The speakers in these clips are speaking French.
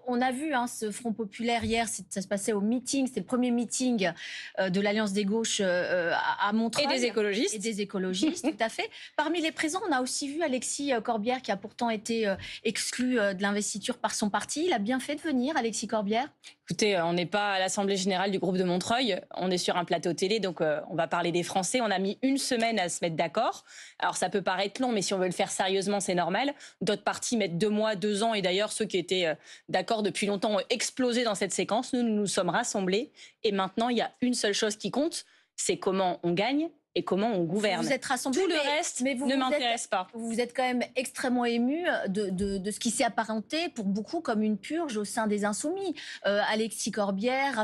on a vu ce Front populaire hier, ça se passait au meeting, c'était le premier meeting de l'Alliance des gauches à Montreuil. Et des écologistes. Et des écologistes, tout à fait. Parmi les présents, on a aussi vu Alexis Corbière, qui a pourtant été exclu de l'investiture par son parti. Il a bien fait de venir, Alexis Corbière? Écoutez, on n'est pas à l'Assemblée générale du groupe de Montreuil, on est sur un plateau télé, donc on va parler des Français. On a mis 1 semaine à se mettre d'accord. Alors ça peut paraître long, mais si on veut le faire sérieusement, c'est normal. D'autres partis mettent 2 mois, 2 ans, et d'ailleurs ceux qui étaient d'accord depuis longtemps ont explosé dans cette séquence. Nous nous sommes rassemblés, et maintenant il y a une seule chose qui compte, c'est comment on gagne et comment on gouverne. Vous êtes rassemblés, tout le reste ne m'intéresse pas. Vous êtes quand même extrêmement ému de ce qui s'est apparenté pour beaucoup comme une purge au sein des Insoumis. Alexis Corbière,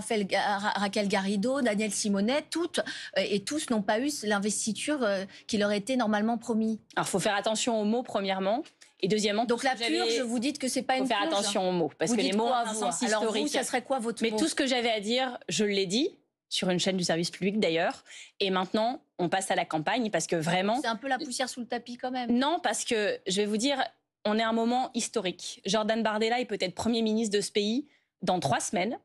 Raquel Garrido, Daniel Simonet, toutes et tous n'ont pas eu l'investiture qui leur était normalement promis. Alors il faut faire attention aux mots premièrement. Et deuxièmement, donc la purge, vous dites que c'est pas une purge. Il faut faire attention aux mots, parce que les mots ont un sens historique. Alors vous, ça serait quoi votre mot? Mais tout ce que j'avais à dire, je l'ai dit, sur une chaîne du service public d'ailleurs. Et maintenant, on passe à la campagne, parce que vraiment... C'est un peu la poussière sous le tapis quand même. Non, parce que, je vais vous dire, on est à un moment historique. Jordan Bardella est peut-être Premier ministre de ce pays dans 3 semaines.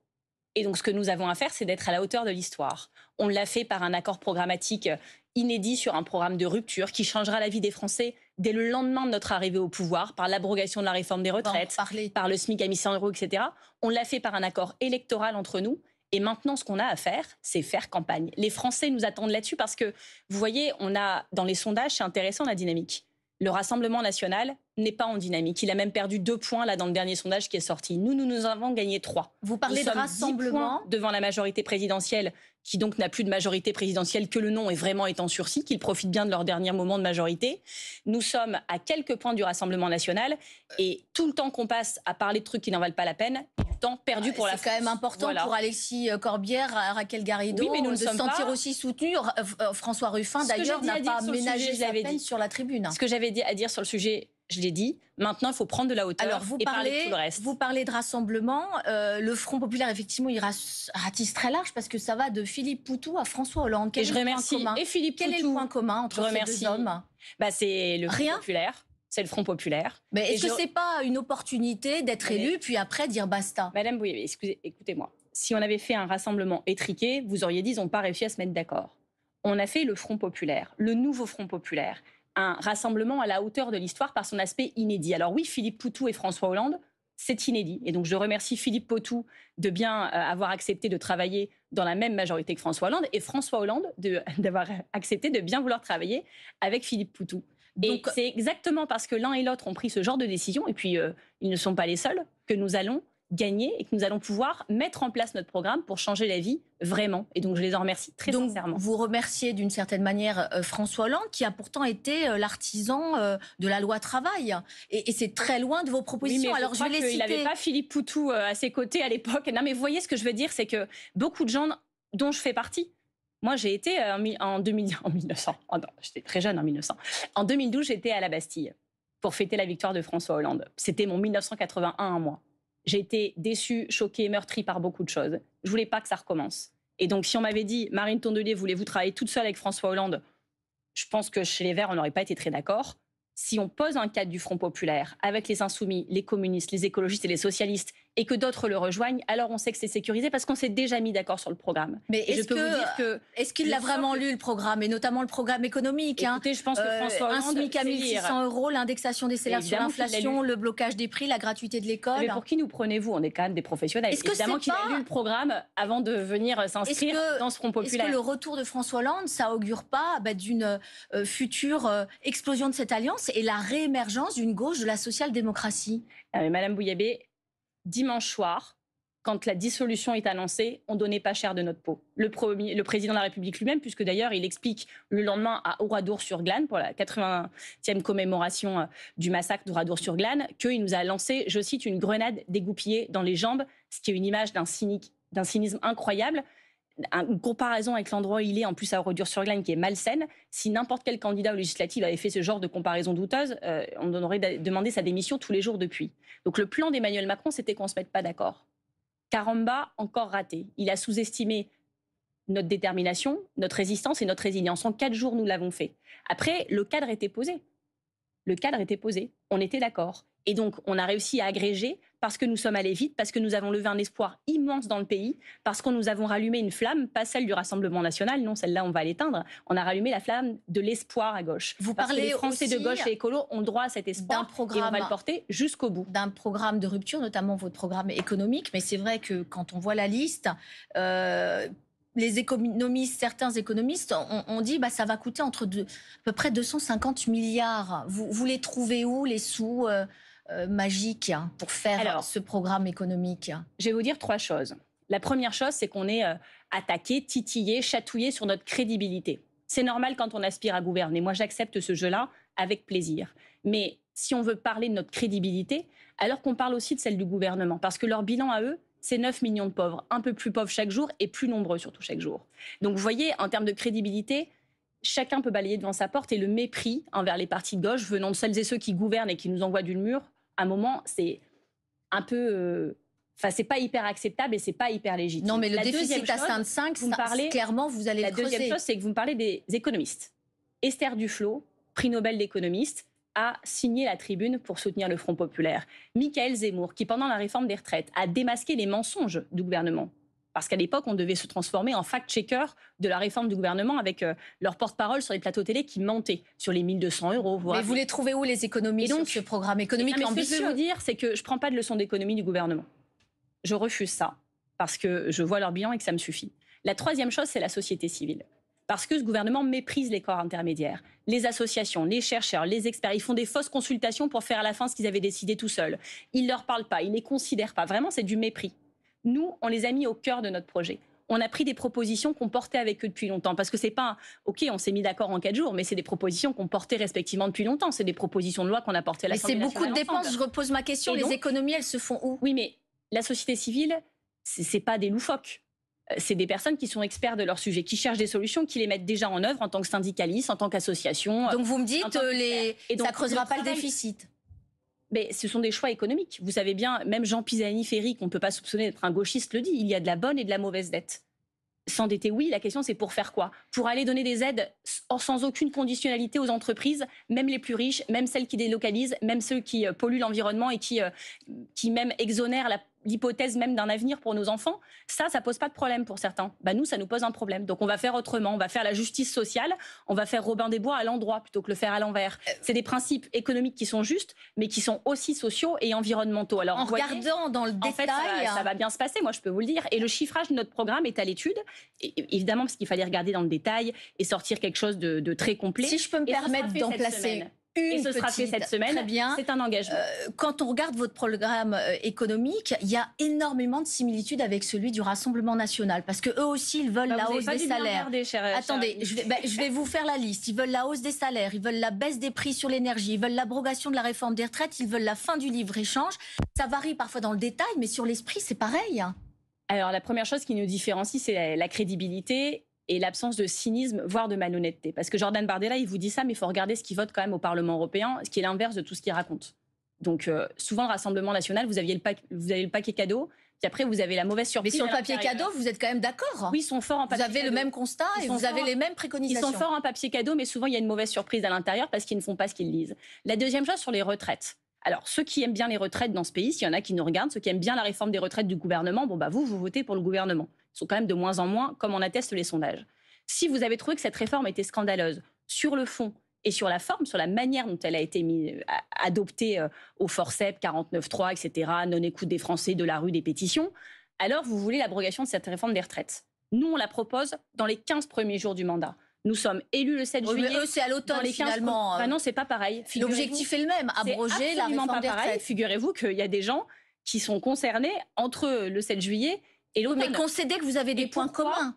Et donc, ce que nous avons à faire, c'est d'être à la hauteur de l'histoire. On l'a fait par un accord programmatique inédit sur un programme de rupture qui changera la vie des Français dès le lendemain de notre arrivée au pouvoir, par l'abrogation de la réforme des retraites, par le SMIC à 1 100 €, etc. On l'a fait par un accord électoral entre nous. Et maintenant, ce qu'on a à faire, c'est faire campagne. Les Français nous attendent là-dessus parce que, vous voyez, on a, dans les sondages, c'est intéressant la dynamique. Le Rassemblement national n'est pas en dynamique. Il a même perdu 2 points là dans le dernier sondage qui est sorti. Nous avons gagné 3. Vous parlez de rassemblement devant la majorité présidentielle, qui donc n'a plus de majorité présidentielle, que le nom est vraiment en sursis, qu'ils profitent bien de leur dernier moment de majorité. Nous sommes à quelques points du Rassemblement national, et tout le temps qu'on passe à parler de trucs qui n'en valent pas la peine, temps perdu pour la France. C'est quand même important pour Alexis Corbière, Raquel Garrido, oui, mais nous de se sentir aussi soutenu. François Ruffin, d'ailleurs, n'a pas ménagé sa peine sur la tribune. Ce que j'avais à dire sur le sujet, je l'ai dit. Maintenant, il faut prendre de la hauteur et parler de tout le reste. Vous parlez de rassemblement. Le Front populaire, effectivement, il ratisse très large parce que ça va de Philippe Poutou à François Hollande. Et je remercie. Et Philippe Poutou. Quel est le point commun entre ces 2 hommes? C'est le Front populaire. C'est le Front populaire. Mais est-ce que c'est pas une opportunité d'être élu, puis après dire basta? Madame Bouillet, écoutez-moi. Si on avait fait un rassemblement étriqué, vous auriez dit ils n'ont pas réussi à se mettre d'accord. On a fait le Front populaire, le nouveau Front populaire. Un rassemblement à la hauteur de l'histoire par son aspect inédit. Alors oui, Philippe Poutou et François Hollande, c'est inédit. Et donc je remercie Philippe Poutou de bien avoir accepté de travailler dans la même majorité que François Hollande, et François Hollande d'avoir accepté de bien vouloir travailler avec Philippe Poutou. Donc, et c'est exactement parce que l'un et l'autre ont pris ce genre de décision, et puis ils ne sont pas les seuls, que nous allons gagner et que nous allons pouvoir mettre en place notre programme pour changer la vie vraiment. Et donc je les en remercie très sincèrement. Vous remerciez d'une certaine manière François Hollande, qui a pourtant été l'artisan de la loi travail. Et c'est très loin de vos propositions. Oui, mais alors je vais les citer. Il n'avait pas Philippe Poutou à ses côtés à l'époque. Non, mais vous voyez ce que je veux dire, c'est que beaucoup de gens dont je fais partie. Moi, j'ai été en 1900. Oh non, j'étais très jeune en 1900. En 2012, j'étais à la Bastille pour fêter la victoire de François Hollande. C'était mon 1981 à moi. J'ai été déçue, choquée, meurtrie par beaucoup de choses. Je voulais pas que ça recommence. Et donc, si on m'avait dit, Marine Tondelier, voulez-vous travailler toute seule avec François Hollande? Je pense que chez les Verts, on n'aurait pas été très d'accord. Si on pose un cadre du Front populaire avec les Insoumis, les communistes, les écologistes et les socialistes, et que d'autres le rejoignent, alors on sait que c'est sécurisé parce qu'on s'est déjà mis d'accord sur le programme. Mais est-ce qu'il l'a vraiment lu, le programme, et notamment le programme économique? Écoutez, je pense que François Hollande, un SMIC à 1 600 €, l'indexation des salaires sur l'inflation, le blocage des prix, la gratuité de l'école. Mais pour qui nous prenez-vous? On est quand même des professionnels. Évidemment qu'il a lu le programme avant de venir s'inscrire dans ce Front populaire. Est-ce que le retour de François Hollande, ça augure pas d'une future explosion de cette alliance et la réémergence d'une gauche de la social-démocratie? Madame Bouillabaisse, dimanche soir, quand la dissolution est annoncée, on donnait pas cher de notre peau. Le président de la République lui-même, puisque d'ailleurs il explique le lendemain à Oradour-sur-Glane, pour la 80e commémoration du massacre d'Oradour-sur-Glane, qu'il nous a lancé, je cite, une grenade dégoupillée dans les jambes, ce qui est une image d'un cynisme incroyable. Une comparaison avec l'endroit où il est, en plus à Oradour-sur-Glane, qui est malsaine. Si n'importe quel candidat aux législatives avait fait ce genre de comparaison douteuse, on aurait demandé sa démission tous les jours depuis. Donc le plan d'Emmanuel Macron, c'était qu'on ne se mette pas d'accord. Caramba, encore raté. Il a sous-estimé notre détermination, notre résistance et notre résilience. En 4 jours, nous l'avons fait. Après, le cadre était posé. Le cadre était posé. On était d'accord. Et donc, on a réussi à agréger parce que nous sommes allés vite, parce que nous avons levé un espoir immense dans le pays, parce que nous avons rallumé une flamme, pas celle du Rassemblement national, non, celle-là, on va l'éteindre. On a rallumé la flamme de l'espoir à gauche. Vous parce parlez que les Français aussi de gauche et écolo ont droit à cet espoir et on va le porter jusqu'au bout. D'un programme de rupture, notamment votre programme économique. Mais c'est vrai que quand on voit la liste, les économistes, certains économistes ont dit ça va coûter à peu près 250 milliards. Vous les trouvez où, les sous magiques pour faire ce programme économique? Je vais vous dire 3 choses. La première chose, c'est qu'on est attaqué, titillé, chatouillé sur notre crédibilité. C'est normal quand on aspire à gouverner. Moi, j'accepte ce jeu-là avec plaisir. Mais si on veut parler de notre crédibilité, alors qu'on parle aussi de celle du gouvernement, parce que leur bilan à eux, c'est 9 millions de pauvres, un peu plus pauvres chaque jour et plus nombreux surtout chaque jour. Donc vous voyez, en termes de crédibilité, chacun peut balayer devant sa porte et le mépris envers les partis de gauche venant de celles et ceux qui gouvernent et qui nous envoient du mur, à un moment, c'est un peu... c'est pas hyper acceptable et c'est pas hyper légitime. Non, mais le déficit à 5, clairement, vous allez le creuser. La deuxième chose, c'est que vous me parlez des économistes. Esther Duflo, prix Nobel d'économiste, a signé la tribune pour soutenir le Front populaire. Michaël Zemmour, qui pendant la réforme des retraites a démasqué les mensonges du gouvernement. Parce qu'à l'époque, on devait se transformer en fact-checker de la réforme du gouvernement avec leur porte-parole sur les plateaux télé qui mentaient sur les 1 200 €. Mais vous les trouvez où, les économies, sur ce programme économique ambitieux? Ce que je veux vous dire, c'est que je ne prends pas de leçon d'économie du gouvernement. Je refuse ça, parce que je vois leur bilan et que ça me suffit. La troisième chose, c'est la société civile. Parce que ce gouvernement méprise les corps intermédiaires, les associations, les chercheurs, les experts. Ils font des fausses consultations pour faire à la fin ce qu'ils avaient décidé tout seuls. Ils ne leur parlent pas, ils ne les considèrent pas. Vraiment, c'est du mépris. Nous, on les a mis au cœur de notre projet. On a pris des propositions qu'on portait avec eux depuis longtemps. Parce que c'est pas OK, on s'est mis d'accord en 4 jours, mais c'est des propositions qu'on portait respectivement depuis longtemps. C'est des propositions de loi qu'on a portées à l'Assemblée nationale. Mais c'est beaucoup de dépenses. Je repose ma question. Les économies, elles se font où? Oui, mais la société civile, c'est pas des loufoques. C'est des personnes qui sont experts de leur sujet, qui cherchent des solutions, qui les mettent déjà en œuvre en tant que syndicalistes, en tant qu'association. Donc vous me dites que ça ne creusera pas le déficit? Mais ce sont des choix économiques. Vous savez bien, même Jean Pisani-Ferry, qu'on ne peut pas soupçonner d'être un gauchiste, le dit, il y a de la bonne et de la mauvaise dette. S'endetter, oui, la question c'est pour faire quoi? Pour aller donner des aides sans aucune conditionnalité aux entreprises, même les plus riches, même celles qui délocalisent, même ceux qui polluent l'environnement et qui même exonèrent l'hypothèse même d'un avenir pour nos enfants. Ça pose pas de problème pour certains. Nous, ça nous pose un problème. Donc on va faire autrement, on va faire la justice sociale, on va faire Robin des Bois à l'endroit plutôt que le faire à l'envers. C'est des principes économiques qui sont justes, mais qui sont aussi sociaux et environnementaux. Alors, en regardant dans le détail... En fait, ça va bien se passer, moi je peux vous le dire. Et le chiffrage de notre programme est à l'étude, évidemment parce qu'il fallait regarder dans le détail et sortir quelque chose de très complet. Si je peux me permettre d'en placer... Et ce sera fait cette semaine. Très bien. C'est un engagement. Quand on regarde votre programme économique, il y a énormément de similitudes avec celui du Rassemblement national. Parce qu'eux aussi, ils veulent la hausse des salaires. Attendez, je vais vous faire la liste. Ils veulent la hausse des salaires, ils veulent la baisse des prix sur l'énergie, ils veulent l'abrogation de la réforme des retraites, ils veulent la fin du livre-échange. Ça varie parfois dans le détail, mais sur l'esprit, c'est pareil. Alors, la première chose qui nous différencie, c'est la crédibilité et l'absence de cynisme, voire de malhonnêteté. Parce que Jordan Bardella, il vous dit ça, mais il faut regarder ce qu'il vote quand même au Parlement européen, ce qui est l'inverse de tout ce qu'il raconte. Donc, souvent, le Rassemblement national, vous avez le paquet cadeau, puis après, vous avez la mauvaise surprise. Mais sur le papier cadeau, vous êtes quand même d'accord? Oui, ils sont forts en papier cadeau. Vous avez le même constat et vous avez les mêmes préconisations. Ils sont forts en papier cadeau, mais souvent, il y a une mauvaise surprise à l'intérieur parce qu'ils ne font pas ce qu'ils disent. La deuxième chose, sur les retraites. Alors, ceux qui aiment bien les retraites dans ce pays, s'il y en a qui nous regardent, ceux qui aiment bien la réforme des retraites du gouvernement, vous votez pour le gouvernement. Ils sont quand même de moins en moins, comme en attestent les sondages. Si vous avez trouvé que cette réforme était scandaleuse sur le fond et sur la forme, sur la manière dont elle a été adoptée au forceps, 49.3, etc., non-écoute des Français, de la rue, des pétitions, alors vous voulez l'abrogation de cette réforme des retraites. Nous, on la propose dans les 15 premiers jours du mandat. Nous sommes élus le 7 juillet. Mais eux, c'est à l'automne, finalement. Non, c'est pas pareil. L'objectif est le même, abroger la réforme des retraites. Figurez-vous qu'il y a des gens qui sont concernés entre le 7 juillet et l'automne. Mais concédez que vous avez des points communs.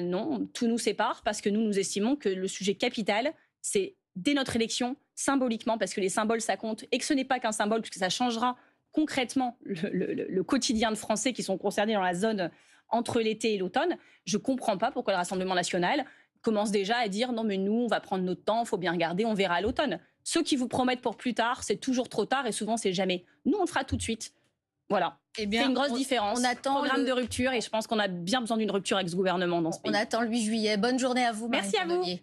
Non, tout nous sépare parce que nous estimons que le sujet capital, c'est dès notre élection, symboliquement, parce que les symboles, ça compte, et que ce n'est pas qu'un symbole, puisque ça changera concrètement le quotidien de Français qui sont concernés dans la zone entre l'été et l'automne. Je ne comprends pas pourquoi le Rassemblement national commence déjà à dire non mais nous, on va prendre notre temps, il faut bien regarder, on verra à l'automne. Ceux qui vous promettent pour plus tard, c'est toujours trop tard et souvent c'est jamais. Nous, on le fera tout de suite. Voilà. C'est une grosse différence. On attend programme de rupture et je pense qu'on a bien besoin d'une rupture avec ce gouvernement dans ce pays. On attend le 8 juillet. Bonne journée à vous, Marine Merci à vous. Tondelier.